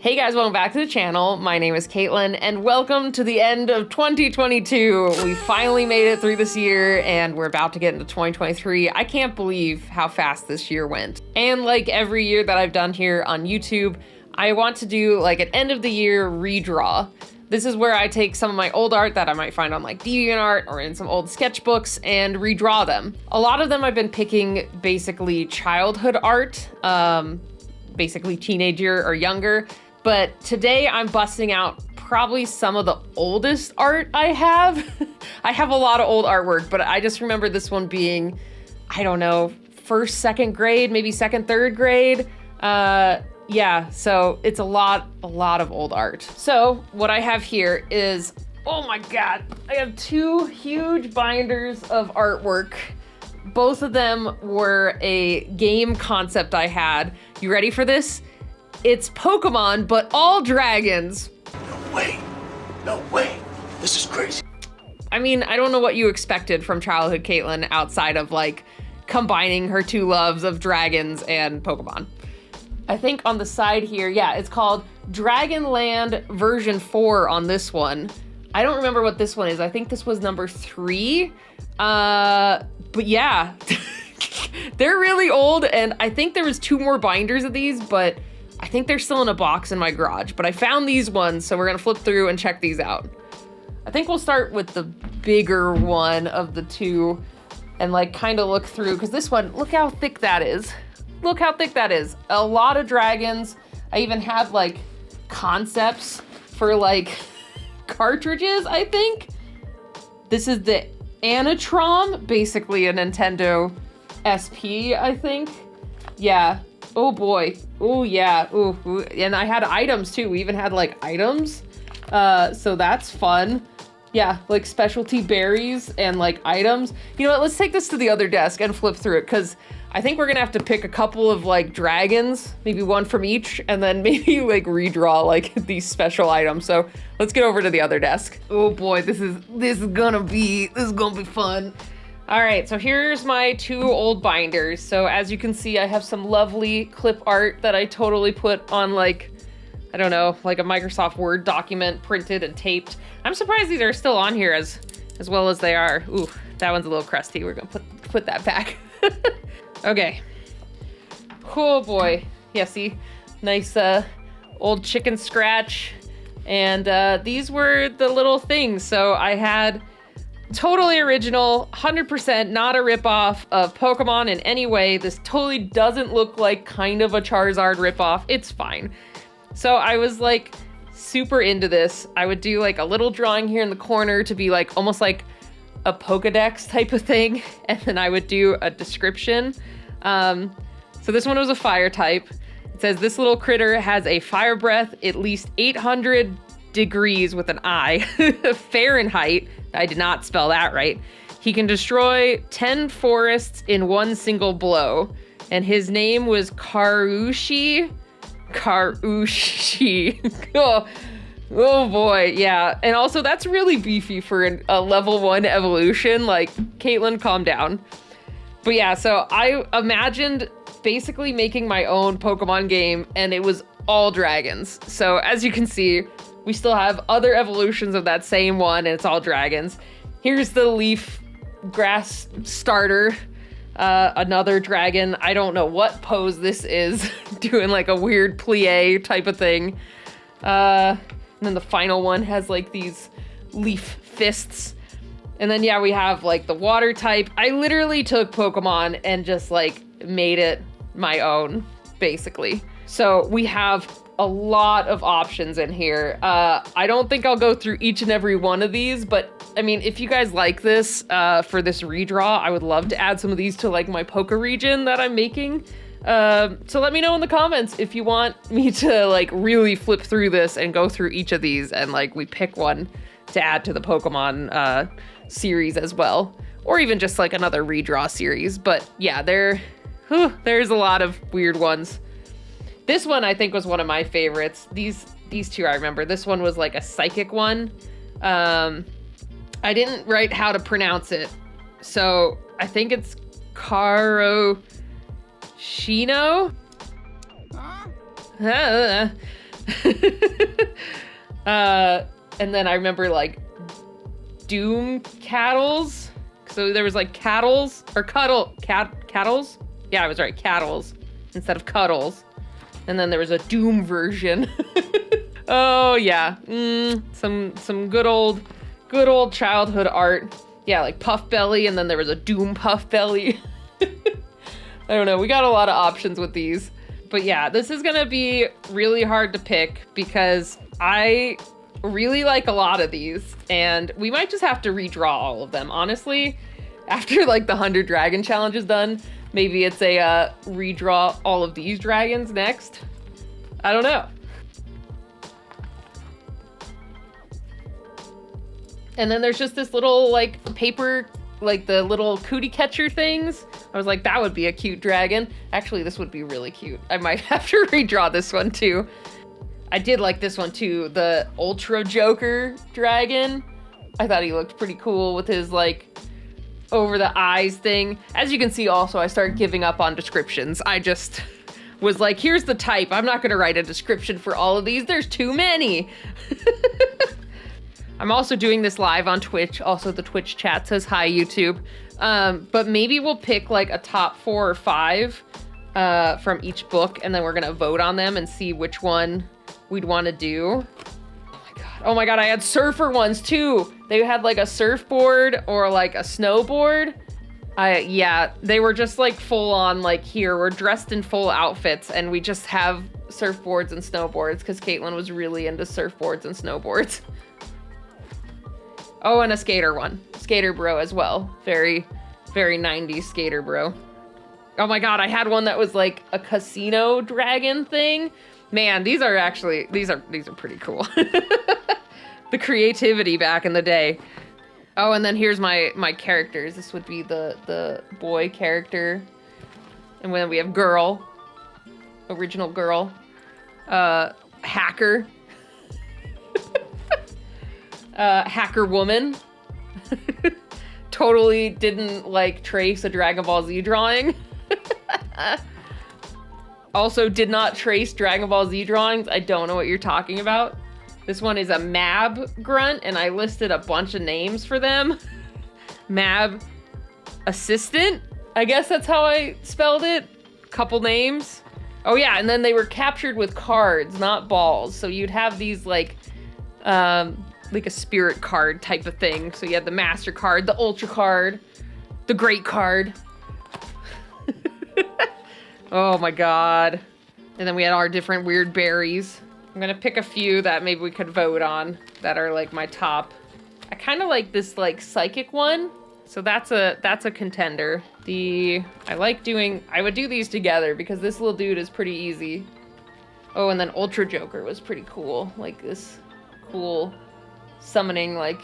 Hey guys, welcome back to the channel. My name is Katelyn and welcome to the end of 2022. We finally made it through this year and we're about to get into 2023. I can't believe how fast this year went. And like every year that I've done here on YouTube, I want to do like an end of the year redraw. This is where I take some of my old art that I might find on like DeviantArt or in some old sketchbooks and redraw them. A lot of them I've been picking basically childhood art, basically teenager or younger. But today I'm busting out probably some of the oldest art I have. I have a lot of old artwork, but I just remember this one being, I don't know, first, second grade, maybe second, third grade. Yeah, so it's a lot of old art. So what I have here is, oh my God, I have two huge binders of artwork. Both of them were a game concept I had. You ready for this? It's Pokemon, but all dragons. No way, this is crazy. I mean, I don't know what you expected from childhood Katelyn outside of like combining her two loves of dragons and Pokemon. I think on the side here, yeah, it's called Dragonland version 4 on this one. I don't remember what this one is. I think this was number 3. But yeah, they're really old. And I think there was 2 more binders of these, but I think they're still in a box in my garage. But I found these ones, so we're gonna flip through and check these out. I think we'll start with the bigger one of the two and like kind of look through, because this one, look how thick that is. Look how thick that is. A lot of dragons. I even have like concepts for like cartridges, I think. This is the Anatrom, basically a Nintendo SP, I think. Yeah. Oh boy. Oh yeah. Ooh. And I had items too. We even had like items. So that's fun. Yeah, like specialty berries and like items. You know what? Let's take this to the other desk and flip through it, because I think we're gonna have to pick a couple of like dragons, maybe one from each, and then maybe like redraw like these special items. So let's get over to the other desk. Oh boy, this is gonna be fun. All right, so here's my 2 old binders. So as you can see, I have some lovely clip art that I totally put on like, I don't know, like a Microsoft Word document, printed and taped. I'm surprised these are still on here as well as they are. Ooh, that one's a little crusty. We're gonna put that back. Okay. Oh boy. Yeah, see? Nice old chicken scratch. And these were the little things. So I had totally original, 100% not a ripoff of Pokemon in any way. This totally doesn't look like kind of a Charizard ripoff. It's fine. So I was like super into this. I would do like a little drawing here in the corner to be like almost like a Pokedex type of thing. And then I would do a description. So this one was a fire type. It says this little critter has a fire breath at least 800 degrees with an I, Fahrenheit. I did not spell that right. He can destroy 10 forests in one single blow. And his name was Karushi. Oh boy, yeah. And also that's really beefy for a level 1 evolution. Like, Katelyn, calm down. But yeah, so I imagined basically making my own Pokemon game, and it was all dragons. So as you can see, we still have other evolutions of that same one, and it's all dragons. Here's the leaf grass starter. Another dragon. I don't know what pose this is. Doing like a weird plie type of thing. And then the final one has like these leaf fists. And then yeah, we have like the water type. I literally took Pokemon and just like made it my own, basically. So we have a lot of options in here. I don't think I'll go through each and every one of these, but I mean, if you guys like this for this redraw, I would love to add some of these to like my Poke region that I'm making. So let me know in the comments if you want me to like really flip through this and go through each of these and like we pick one to add to the Pokemon series as well, or even just like another redraw series. But yeah, there's a lot of weird ones. This one I think was one of my favorites. These 2 I remember. This one was like a psychic one. I didn't write how to pronounce it, so I think it's Karoshino. And then I remember like doom cattles. So there was like cattles or cattles. Yeah, I was right. Cattles instead of cuddles. And then there was a doom version. Oh yeah. Some good old childhood art. Yeah, like puff belly. And then there was a doom puff belly. I don't know. We got a lot of options with these. But yeah, this is gonna be really hard to pick because I really like a lot of these, and we might just have to redraw all of them. Honestly, after like the 100 dragon challenge is done, maybe it's a redraw all of these dragons next. I don't know. And then there's just this little like paper, like the little cootie catcher things. I was like, that would be a cute dragon. Actually, this would be really cute. I might have to redraw this one too. I did like this one too, the Ultra Joker dragon. I thought he looked pretty cool with his like over the eyes thing. As you can see also, I started giving up on descriptions. I just was like, here's the type. I'm not gonna write a description for all of these. There's too many. I'm also doing this live on Twitch. Also, the Twitch chat says hi, YouTube. But maybe we'll pick like a top 4 or 5 from each book, and then we're gonna vote on them and see which one we'd want to do. Oh my god, I had surfer ones too. They had like a surfboard or like a snowboard. Yeah, they were just like full on, like here, we're dressed in full outfits and we just have surfboards and snowboards because Katelyn was really into surfboards and snowboards. Oh, and a skater one. Skater bro as well. Very, very 90s skater bro. Oh my god, I had one that was like a casino dragon thing. Man, these are pretty cool. The creativity back in the day. Oh, and then here's my characters. This would be the boy character. And then we have girl. Original girl. Hacker. Hacker woman. Totally didn't like trace a Dragon Ball Z drawing. Also did not trace Dragon Ball Z drawings. I don't know what you're talking about. This one is a Mab grunt, and I listed a bunch of names for them. Mab assistant, I guess that's how I spelled it. Couple names. Oh yeah, and then they were captured with cards, not balls. So you'd have these like a spirit card type of thing. So you had the master card, the ultra card, the great card. Oh my god. And then we had our different weird berries. I'm gonna pick a few that maybe we could vote on that are like my top. I kind of like this like psychic one. So that's a contender. I would do these together because this little dude is pretty easy. Oh, and then Ultra Joker was pretty cool. Like this cool summoning like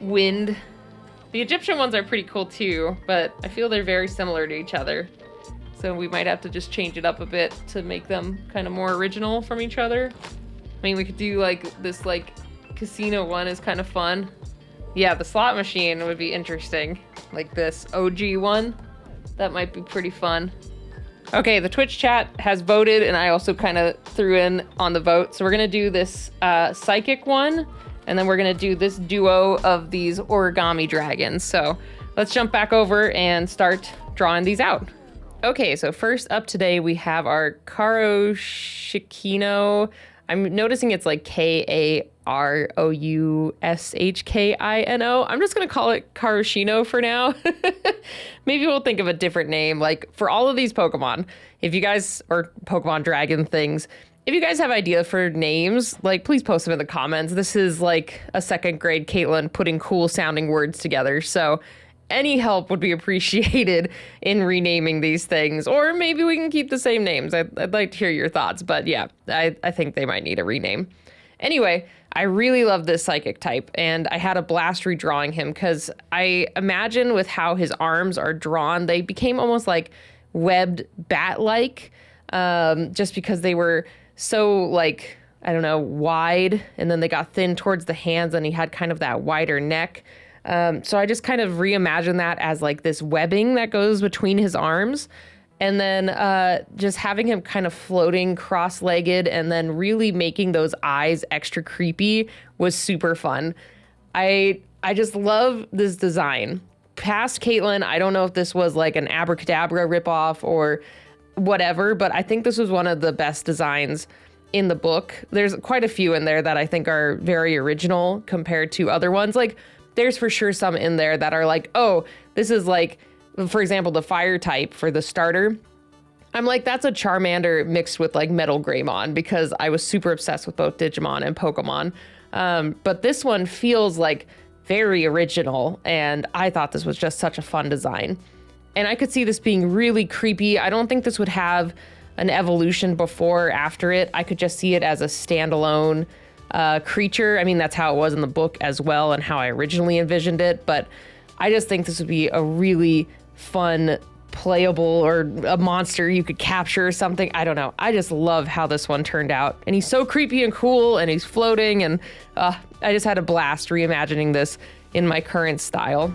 wind. The Egyptian ones are pretty cool too, but I feel they're very similar to each other. So we might have to just change it up a bit to make them kind of more original from each other. I mean, we could do like this like casino one is kind of fun. Yeah, the slot machine would be interesting. Like this OG one. That might be pretty fun. Okay, the Twitch chat has voted, and I also kind of threw in on the vote. So we're gonna do this psychic one, and then we're gonna do this duo of these origami dragons. So let's jump back over and start drawing these out. Okay, so first up today we have our Karoshikino. I'm noticing it's like Karoushkino. I'm just gonna call it Karoshino for now. Maybe we'll think of a different name. Like for all of these Pokemon, if you guys, or Pokemon dragon things, if you guys have idea for names, like please post them in the comments. This is like a second grade Katelyn putting cool sounding words together. So any help would be appreciated in renaming these things, or maybe we can keep the same names. I'd like to hear your thoughts, but yeah, I think they might need a rename. Anyway, I really love this psychic type, and I had a blast redrawing him because I imagine with how his arms are drawn, they became almost like webbed bat-like, just because they were so like, I don't know, wide, and then they got thin towards the hands, and he had kind of that wider neck. So I just kind of reimagined that as like this webbing that goes between his arms. And then just having him kind of floating cross-legged and then really making those eyes extra creepy was super fun. I just love this design. Past Katelyn, I don't know if this was like an Abracadabra ripoff or whatever, but I think this was one of the best designs in the book. There's quite a few in there that I think are very original compared to other ones. Like, there's for sure some in there that are like, oh, this is like, for example, the fire type for the starter. I'm like, that's a Charmander mixed with like Metal Greymon, because I was super obsessed with both Digimon and Pokemon. But this one feels like very original, and I thought this was just such a fun design. And I could see this being really creepy. I don't think this would have an evolution before or after it. I could just see it as a standalone creature. I mean, that's how it was in the book as well, and how I originally envisioned it. But I just think this would be a really fun, playable, or a monster you could capture or something. I don't know. I just love how this one turned out. And he's so creepy and cool, and he's floating, and I just had a blast reimagining this in my current style.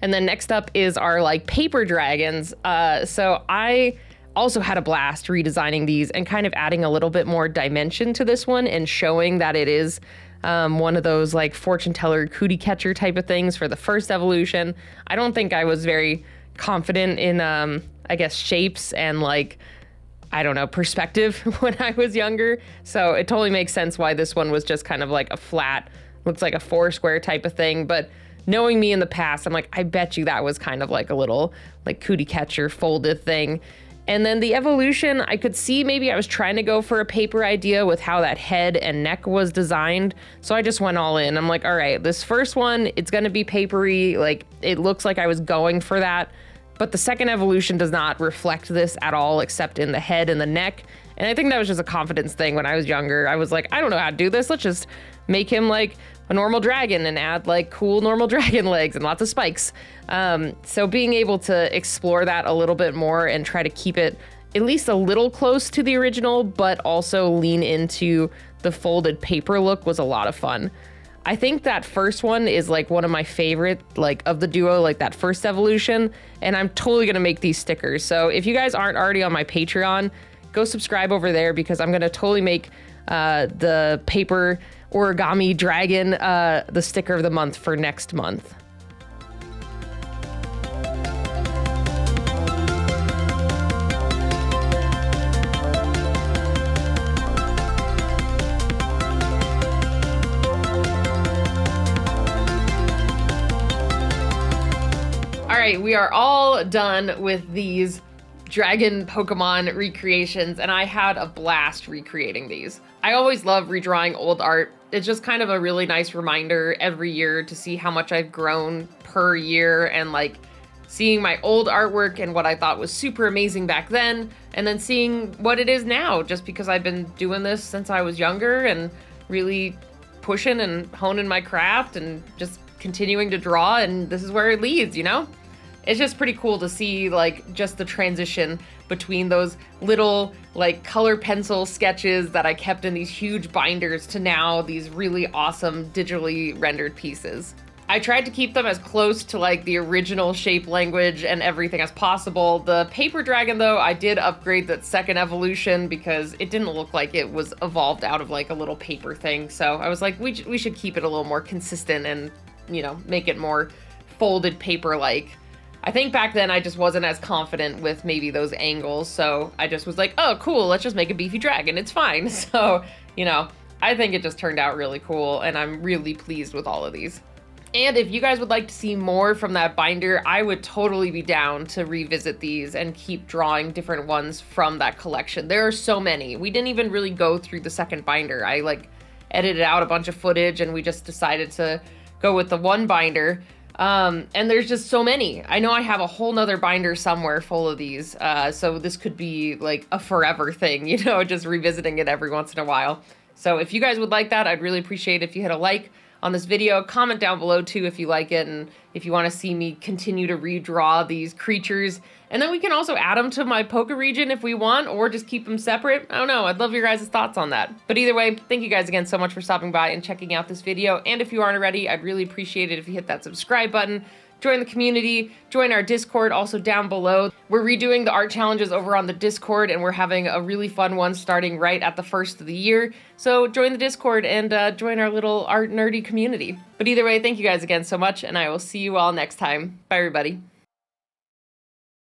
And then next up is our like paper dragons. So I also had a blast redesigning these and kind of adding a little bit more dimension to this one and showing that it is one of those like fortune teller cootie catcher type of things for the first evolution. I don't think I was very confident in, I guess, shapes and like, I don't know, perspective when I was younger. So it totally makes sense why this one was just kind of like a flat, looks like a 4-square type of thing. But knowing me in the past, I'm like, I bet you that was kind of like a little like cootie catcher folded thing. And then the evolution, I could see maybe I was trying to go for a paper idea with how that head and neck was designed. So I just went all in. I'm like, all right, this first one, it's going to be papery. Like, it looks like I was going for that. But the second evolution does not reflect this at all, except in the head and the neck. And I think that was just a confidence thing when I was younger. I was like, I don't know how to do this. Let's just make him like a normal dragon and add like cool normal dragon legs and lots of spikes. So being able to explore that a little bit more and try to keep it at least a little close to the original, but also lean into the folded paper look was a lot of fun. I think that first one is like one of my favorite, like of the duo, like that first evolution. And I'm totally going to make these stickers. So if you guys aren't already on my Patreon, go subscribe over there, because I'm going to totally make the paper origami dragon the sticker of the month for next month. All right, we are all done with these dragon Pokemon recreations, and I had a blast recreating these. I always love redrawing old art. It's just kind of a really nice reminder every year to see how much I've grown per year, and like seeing my old artwork and what I thought was super amazing back then, and then seeing what it is now, just because I've been doing this since I was younger and really pushing and honing my craft and just continuing to draw, and this is where it leads, you know? It's just pretty cool to see like just the transition between those little like color pencil sketches that I kept in these huge binders to now these really awesome digitally rendered pieces. I tried to keep them as close to like the original shape language and everything as possible. The paper dragon though, I did upgrade that second evolution because it didn't look like it was evolved out of like a little paper thing. So I was like, we should keep it a little more consistent and, you know, make it more folded paper-like. I think back then I just wasn't as confident with maybe those angles, so I just was like, oh, cool, let's just make a beefy dragon, it's fine. So, you know, I think it just turned out really cool, and I'm really pleased with all of these. And if you guys would like to see more from that binder, I would totally be down to revisit these and keep drawing different ones from that collection. There are so many. We didn't even really go through the second binder. I like edited out a bunch of footage, and we just decided to go with the one binder. And there's just so many. I know I have a whole nother binder somewhere full of these. So this could be like a forever thing, you know, just revisiting it every once in a while. So if you guys would like that, I'd really appreciate it if you hit a like on this video. Comment down below too if you like it and if you want to see me continue to redraw these creatures. And then we can also add them to my Poke region if we want, or just keep them separate. I don't know, I'd love your guys' thoughts on that. But either way, thank you guys again so much for stopping by and checking out this video. And if you aren't already, I'd really appreciate it if you hit that subscribe button, join the community, join our Discord also down below. We're redoing the art challenges over on the Discord, and we're having a really fun one starting right at the first of the year. So join the Discord and join our little art nerdy community. But either way, thank you guys again so much, and I will see you all next time. Bye, everybody.